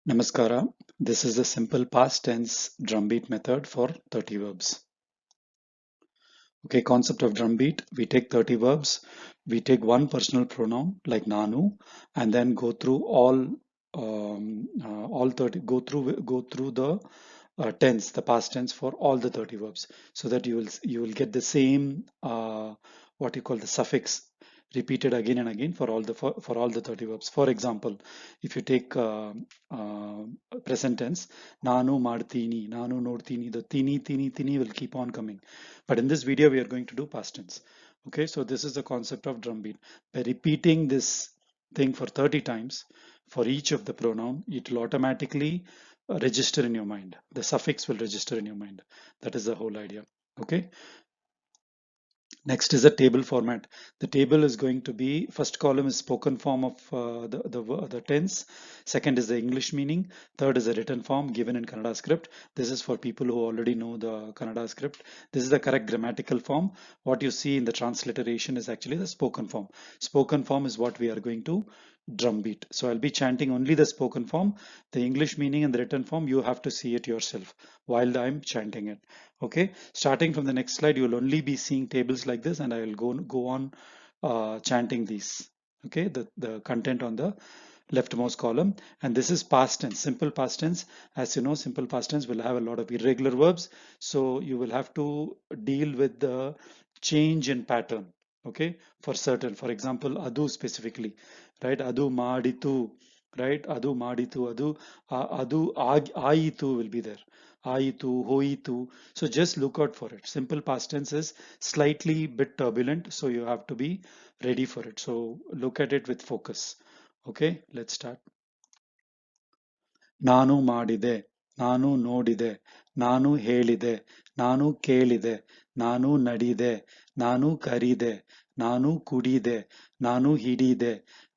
Namaskara. This is the simple past tense drumbeat method for 30 verbs. Okay, concept of drumbeat. We take 30 verbs. We take one personal pronoun like nanu, and then go through all 30. Go through the tense, the past tense for all the 30 verbs, so that you will get the same what you call the suffix repeated again and again for all the 30 verbs. For example, if you take present tense, ನಾನು ಮಾಡ್ತೀನಿ, ನಾನು ನೋಡ್ತೀನಿ, the tini will keep on coming. But in this video, we are going to do past tense. Okay, so this is the concept of drumbeat. By repeating this thing for 30 times for each of the pronoun, it will automatically register in your mind. The suffix will register in your mind. That is the whole idea. Okay. Next is a table format. The table is going to be, first column is spoken form of the tense. Second is the English meaning. Third is the written form given in Kannada script. This is for people who already know the Kannada script. This is the correct grammatical form. What you see in the transliteration is actually the spoken form. Spoken form is what we are going to drumbeat. So I'll be chanting only the spoken form. The English meaning and the written form, you have to see it yourself while I'm chanting it. Okay, starting from the next slide, you will only be seeing tables like this, and I will go on chanting these. Okay, the content on the leftmost column, and this is past tense, simple past tense. As you know, simple past tense will have a lot of irregular verbs, so you will have to deal with the change in pattern. Okay, for certain, for example, adu specifically, right? Adu ಮಾಡಿತು, right? Adu ಮಾಡಿತು, adu ಆಯಿತು will be there. ಆಯಿತು, ಹೋಯಿತು. So just look out for it. Simple past tense is slightly bit turbulent, so you have to be ready for it. So look at it with focus. Okay, let's start. ನಾನು ಮಾಡಿದೆ, ನಾನು ನೋಡಿದೆ, ನಾನು ಹೇಳಿದೆ, ನಾನು ಕೇಳಿದೆ, ನಾನು ನಡಿದೆ, ನಾನು ಕರಿದೆ, ನಾನು ಕುಡಿದೆ, ನಾನು ಹಿಡಿದೆ,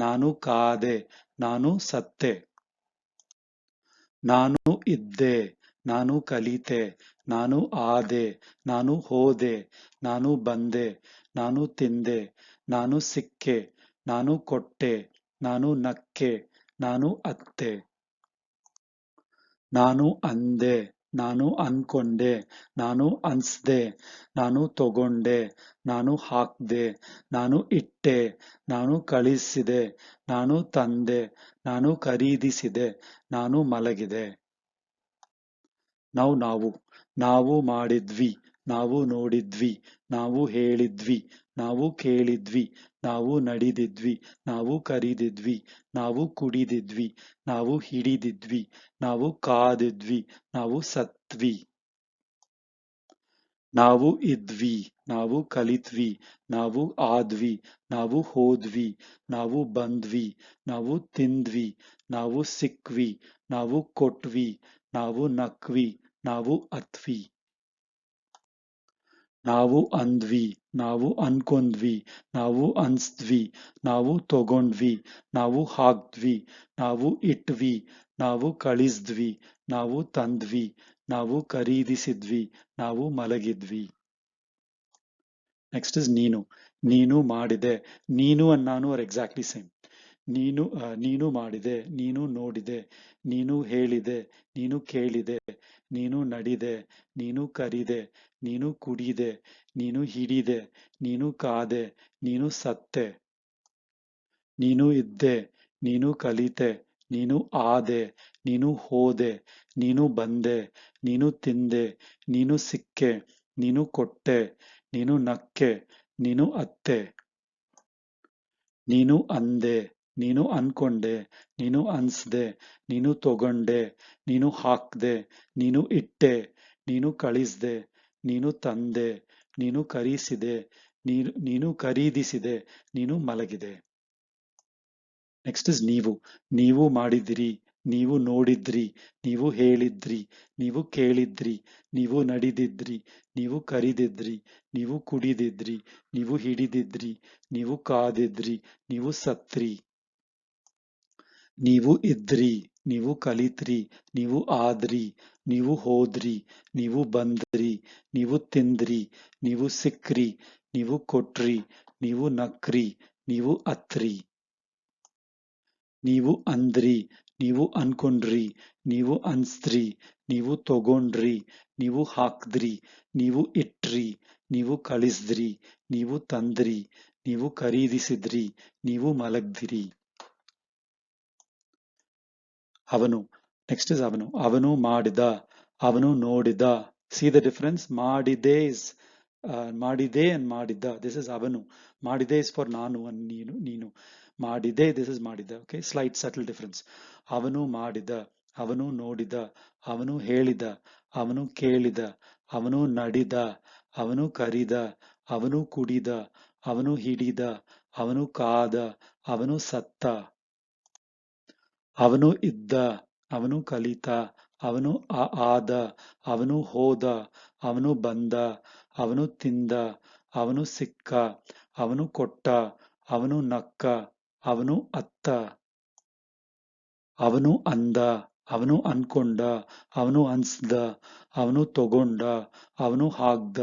ನಾನು ಕಾದೆ, ನಾನು ಸತ್ತೆ. ನಾನು ಇದ್ದೆ, ನಾನು ಕಲಿತೆ, ನಾನು ಆದೆ, ನಾನು ಹೋದೆ, ನಾನು ಬಂದೆ, ನಾನು ತಿಂದೆ, ನಾನು ಸಿಕ್ಕೆ, ನಾನು ಕೊಟ್ಟೆ, ನಾನು ನಕ್ಕೆ, ನಾನು ಅತ್ತೆ. ನಾನು ಅಂದೆ, ನಾನು ಅನ್ಕೊಂಡೆ, ನಾನು ಅನ್ಸ್ದೆ, ನಾನು ತಗೊಂಡೆ, ನಾನು ಹಾಕ್ದೆ, ನಾನು ಇಟ್ಟೆ, ನಾನು ಕಳಿಸಿದೆ, ನಾನು ತಂದೆ, ನಾನು ಖರೀದಿಸಿದೆ, ನಾನು ಮಲಗಿದೆ. ನಾವು ಮಾಡಿದ್ವಿ, ನಾವು ನೋಡಿದ್ವಿ, ನಾವು ಹೇಳಿದ್ವಿ, ನಾವು ಕೇಳಿದ್ವಿ, ನಾವು ನಡೆದಿದ್ವಿ, ನಾವು ಕರೀದಿದ್ವಿ, ನಾವು ಕುಡಿದಿದ್ವಿ, ನಾವು ಹಿಡಿದಿದ್ವಿ, ನಾವು ಕಾದಿದ್ವಿ, ನಾವು ಸತ್ವಿ. ನಾವು ಇದ್ವಿ, ನಾವು ಕಲಿತ್ವಿ, ನಾವು ಆದ್ವಿ, ನಾವು ಹೋದ್ವಿ, ನಾವು ಬಂದ್ವಿ, ನಾವು ತಿಂದ್ವಿ, ನಾವು ಸಿಕ್ವಿ, ನಾವು ಕೊಟ್ವಿ, ನಾವು ನಕ್ವಿ, ನಾವು ಅತ್ವಿ. ನಾವು ಅಂದ್ವಿ, ನಾವು ಅನ್ಕೊಂಡ್ವಿ, ನಾವು ಅನ್ಸ್ದ್ವಿ, ನಾವು ತಗೊಂಡ್ವಿ, ನಾವು ಹಾಕ್ದ್ವಿ, ನಾವು ಇಟ್ವಿ, ನಾವು ಕಳಿಸ್ದ್ವಿ, ನಾವು ತಂದ್ವಿ, ನಾವು ಖರೀದಿಸಿದ್ವಿ, ನಾವು ಮಲಗಿದ್ವಿ. ನೆಕ್ಸ್ಟ್ ಇಸ್ ನೀನು. ನೀನು ಮಾಡಿದೆ. ನೀನು and ನಾನು are exactly same. ನೀನು ಮಾಡಿದೆ, ನೀನು ನೋಡಿದೆ, ನೀನು ಹೇಳಿದೆ, ನೀನು ಕೇಳಿದೆ, ನೀನು ನಡಿದೆ, ನೀನು ಕರಿದೆ, ನೀನು ಕುಡಿದೆ, ನೀನು ಹಿಡಿದೆ, ನೀನು ಕಾದೆ, ನೀನು ಸತ್ತೆ. ನೀನು ಇದ್ದೆ, ನೀನು ಕಲಿತೆ, ನೀನು ಆದೆ, ನೀನು ಹೋದೆ, ನೀನು ಬಂದೆ, ನೀನು ತಿಂದೆ, ನೀನು ಸಿಕ್ಕೆ, ನೀನು ಕೊಟ್ಟೆ, ನೀನು ನಕ್ಕೆ, ನೀನು ಅತ್ತೆ. ನೀನು ಅಂದೆ, ನೀನು ಅನ್ಕೊಂಡೆ, ನೀನು ಅನ್ಸ್ದೆ, ನೀನು ತಗೊಂಡೆ, ನೀನು ಹಾಕ್ದೆ, ನೀನು ಇಟ್ಟೆ, ನೀನು ಕಳಿಸ್ದೆ, ನೀನು ತಂದೆ, ನೀನು ಕರೀಸಿದೆ, ನೀನು ಖರೀದಿಸಿದೆ, ನೀನು ಮಲಗಿದೆ. ನೆಕ್ಸ್ಟ್ ಇಸ್ ನೀವು. ನೀವು ಮಾಡಿದಿರಿ, ನೀವು ನೋಡಿದ್ರಿ, ನೀವು ಹೇಳಿದ್ರಿ, ನೀವು ಕೇಳಿದ್ರಿ, ನೀವು ನಡೆದಿದ್ರಿ, ನೀವು ಕರಿದಿದ್ರಿ, ನೀವು ಕುಡಿದಿದ್ರಿ, ನೀವು ಹಿಡಿದಿದ್ರಿ, ನೀವು ಕಾದಿದ್ರಿ, ನೀವು ಸತ್ರಿ. ನೀವು ಇದ್ರಿ, ನೀವು ಕಲಿತ್ರಿ, ನೀವು ಆದ್ರಿ, ನೀವು ಹೋದ್ರಿ, ನೀವು ಬಂದ್ರಿ, ನೀವು ತಿಂದ್ರಿ, ನೀವು ಸಿಕ್ರಿ, ನೀವು ಕೊಟ್ರಿ, ನೀವು ನಕ್ರಿ, ನೀವು ಅತ್ರಿ. ನೀವು ಅಂದ್ರಿ, ನೀವು ಅನ್ಕೊಂಡ್ರಿ, ನೀವು ಅನ್ಸ್ತ್ರಿ, ನೀವು ತಗೊಂಡ್ರಿ, ನೀವು ಹಾಕ್ದ್ರಿ, ನೀವು ಇಟ್ರಿ, ನೀವು ಕಳಿಸ್ದ್ರಿ, ನೀವು ತಂದ್ರಿ, ನೀವು ಖರೀದಿಸಿದ್ರಿ, ನೀವು ಮಲಗ್ದಿರಿ. ಅವನು, ನೆಕ್ಸ್ಟ್ ಇಸ್ ಅವನು. ಅವನು ಮಾಡಿದ, ಅವನು ನೋಡಿದ. See the difference. ಮಾಡಿದೆ ಇಸ್ ಮಾಡಿದೆ ಅಂಡ್ ಮಾಡಿದ್ದ. ದಿಸ್ ಇಸ್ ಅವನು. ಮಾಡಿದೆ ಇಸ್ ಫಾರ್ ನಾನು and ನೀನು. ಮಾಡಿದೆ, ದಿಸ್ ಇಸ್ ಮಾಡಿದ. Okay, slight subtle difference. ಅವನು ಮಾಡಿದ, ಅವನು ನೋಡಿದ, ಅವನು ಹೇಳಿದ, ಅವನು ಕೇಳಿದ, ಅವನು ನಡಿದ, ಅವನು ಕರಿದ, ಅವನು ಕುಡಿದ, ಅವನು ಹಿಡಿದ, ಅವನು ಕಾದ, ಅವನು ಸತ್ತ. ಅವನು ಇದ್ದ, ಅವನು ಕಲಿತ, ಅವನು ಆದ, ಅವನು ಹೋದ, ಅವನು ಬಂದ, ಅವನು ತಿಂದ, ಅವನು ಸಿಕ್ಕ, ಅವನು ಕೊಟ್ಟ, ಅವನು ನಕ್ಕ, ಅವನು ಅತ್ತ. ಅವನು ಅಂದ, ಅವನು ಅನ್ಕೊಂಡ, ಅವನು ಅನ್ಸ್ದ, ಅವನು ತಗೊಂಡ, ಅವನು ಹಾಕ್ದ,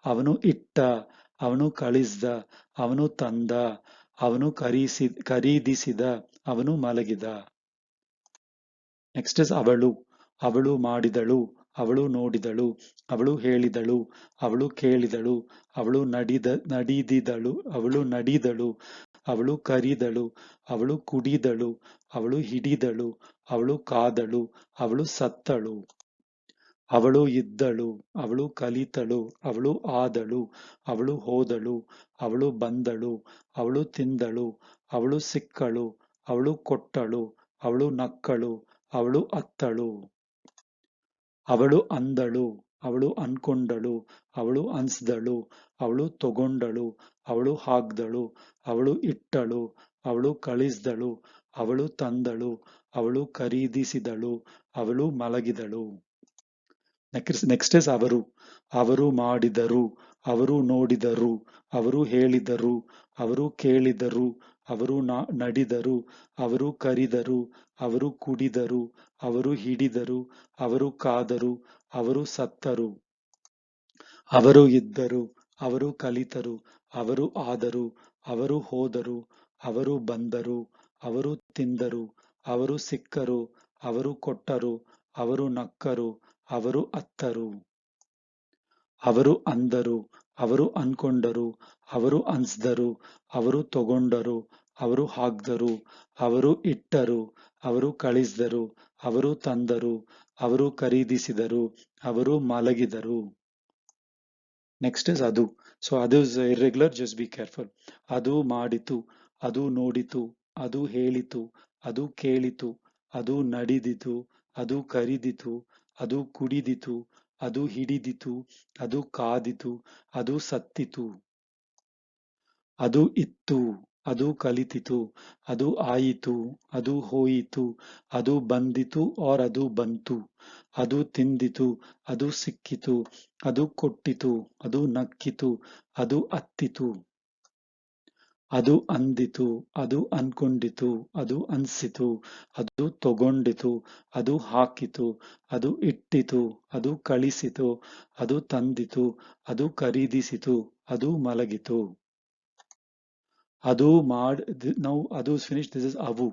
ಅವನು ಇಟ್ಟ, ಅವನು ಕಳಿಸ್ದ, ಅವನು ತಂದ, ಅವನು ಖರೀದಿಸಿದ, ಅವನು ಮಲಗಿದ. ನೆಕ್ಸ್ಟ್ ಇಸ್ ಅವಳು. ಅವಳು ಮಾಡಿದಳು, ಅವಳು ನೋಡಿದಳು, ಅವಳು ಹೇಳಿದಳು, ಅವಳು ಕೇಳಿದಳು, ಅವಳು ನಡೆದಿದಳು, ಅವಳು ನಡೆದಳು, ಅವಳು ಕರಿದಳು, ಅವಳು ಕುಡಿದಳು, ಅವಳು ಹಿಡಿದಳು, ಅವಳು ಕಾದಳು, ಅವಳು ಸತ್ತಳು. ಅವಳು ಇದ್ದಳು, ಅವಳು ಕಲಿತಳು, ಅವಳು ಆದಳು, ಅವಳು ಹೋದಳು, ಅವಳು ಬಂದಳು, ಅವಳು ತಿಂದಳು, ಅವಳು ಸಿಕ್ಕಳು, ಅವಳು ಕೊಟ್ಟಳು, ಅವಳು ನಕ್ಕಳು, ಅವಳು ಅತ್ತಳು. ಅವಳು ಅಂದಳು, ಅವಳು ಅನ್ಕೊಂಡಳು, ಅವಳು ಅನ್ಸ್ದಳು, ಅವಳು ತಗೊಂಡಳು, ಅವಳು ಹಾಕ್ದಳು, ಅವಳು ಇಟ್ಟಳು, ಅವಳು ಕಳಿಸ್ದಳು, ಅವಳು ತಂದಳು, ಅವಳು ಖರೀದಿಸಿದಳು, ಅವಳು ಮಲಗಿದಳು. ನೆಕ್ಸ್ಟ್ ಇಸ್ ಅವರು. ಅವರು ಮಾಡಿದರು, ಅವರು ನೋಡಿದರು, ಅವರು ಹೇಳಿದರು, ಅವರು ಕೇಳಿದರು, ಅವರು ನಡೆದರು, ಅವರು ಕರಿದರು, ಅವರು ಕುಡಿದರು, ಅವರು ಹಿಡಿದರು, ಅವರು ಕಾದರು, ಅವರು ಸತ್ತರು. ಅವರು ಇದ್ದರು, ಅವರು ಕಲಿತರು, ಅವರು ಆದರು, ಅವರು ಹೋದರು, ಅವರು ಬಂದರು, ಅವರು ತಿಂದರು, ಅವರು ಸಿಕ್ಕರು, ಅವರು ಕೊಟ್ಟರು, ಅವರು ನಕ್ಕರು, ಅವರು ಅತ್ತರು. ಅವರು ಅಂದರು, ಅವರು ಅನ್ಕೊಂಡರು, ಅವರು ಅನ್ಸ್ದರು, ಅವರು ತಗೊಂಡರು, ಅವರು ಹಾಕ್ದರು, ಅವರು ಇಟ್ಟರು, ಅವರು ಕಳಿಸ್ದರು, ಅವರು ತಂದರು, ಅವರು ಖರೀದಿಸಿದರು, ಅವರು ಮಲಗಿದರು. ನೆಕ್ಸ್ಟ್ ಇಸ್ ಅದು. ಸೊ ಅದು is irregular, just be careful. ಅದು ಮಾಡಿತು, ಅದು ನೋಡಿತು, ಅದು ಹೇಳಿತು, ಅದು ಕೇಳಿತು, ಅದು ನಡೆದಿತು, ಅದು ಕರಿದಿತು, ಅದು ಕುಡಿದಿತು, ಅದು ಹಿಡಿದಿತು, ಅದು ಕಾದಿತು, ಅದು ಸತ್ತಿತು. ಅದು ಇತ್ತು, ಅದು ಕಲಿತಿತು, ಅದು ಆಯಿತು, ಅದು ಹೋಯಿತು, ಅದು ಬಂದಿತು ಆರ್ ಅದು ಬಂತು, ಅದು ತಿಂದಿತು, ಅದು ಸಿಕ್ಕಿತು, ಅದು ಕೊಟ್ಟಿತು, ಅದು ನಕ್ಕಿತು, ಅದು ಅತ್ತಿತು. ಅದು ಅಂದಿತು, ಅದು ಅನ್ಕೊಂಡಿತು, ಅದು ಅನ್ಸಿತು, ಅದು ತಗೊಂಡಿತು, ಅದು ಹಾಕಿತು, ಅದು ಇಟ್ಟಿತು, ಅದು ಕಳಿಸಿತು, ಅದು ತಂದಿತು, ಅದು ಖರೀದಿಸಿತು, ಅದು ಮಲಗಿತು. ಅದು ನಾವು ಅದು ಫಿನಿಶ್. ದಿಸ್ ಇಸ್ ಅವು.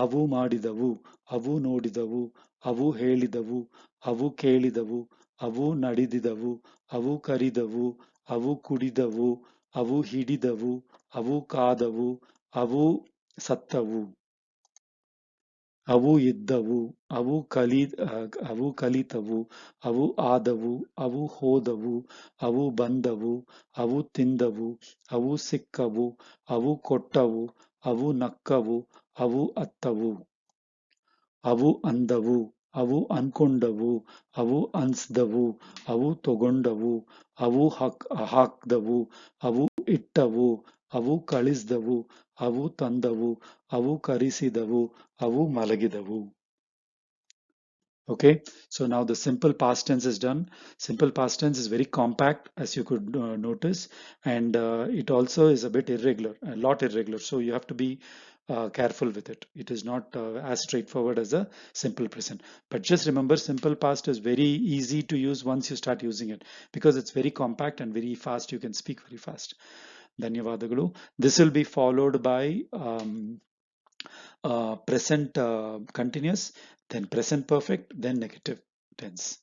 ಅವು ಮಾಡಿದವು, ಅವು ನೋಡಿದವು, ಅವು ಹೇಳಿದವು, ಅವು ಕೇಳಿದವು, ಅವು ನಡೆದಿದವು, ಅವು ಕರಿದವು, ಅವು ಕುಡಿದವು, ಅವು ಹಿಡಿದವು, ಅವು ಕಾದವು, ಅವು ಸತ್ತವು. ಅವು ಇದ್ದವು, ಅವು ಕಲಿತವು, ಅವು ಆದವು, ಅವು ಹೋದವು, ಅವು ಬಂದವು, ಅವು ತಿಂದವು, ಅವು ಸಿಕ್ಕವು, ಅವು ಕೊಟ್ಟವು, ಅವು ನಕ್ಕವು, ಅವು ಅತ್ತವು. ಅವು ಅಂದವು, ಅವು ಅನ್ಕೊಂಡವು, ಅವು ಅನ್ಸ್ದವು, ಅವು ತಗೊಂಡವು, ಅವು ಹಾಕ್ದವು, ಅವು ಇಟ್ಟವು, ಅವು ಕಳಿಸ್ದವು, ಅವು ತಂದವು, ಅವು ಕರೆಸಿದವು, ಅವು ಮಲಗಿದವು. Okay, so now the simple past tense is done. Simple past tense is very compact, as you could notice, and it also is a bit irregular, a lot irregular. So you have to be careful with it. It is not as straightforward as a simple present. But just remember, simple past is very easy to use once you start using it, because it's very compact and very fast. You can speak very fast. Dhanyavadagalu. This will be followed by present continuous, then present perfect, then negative tense.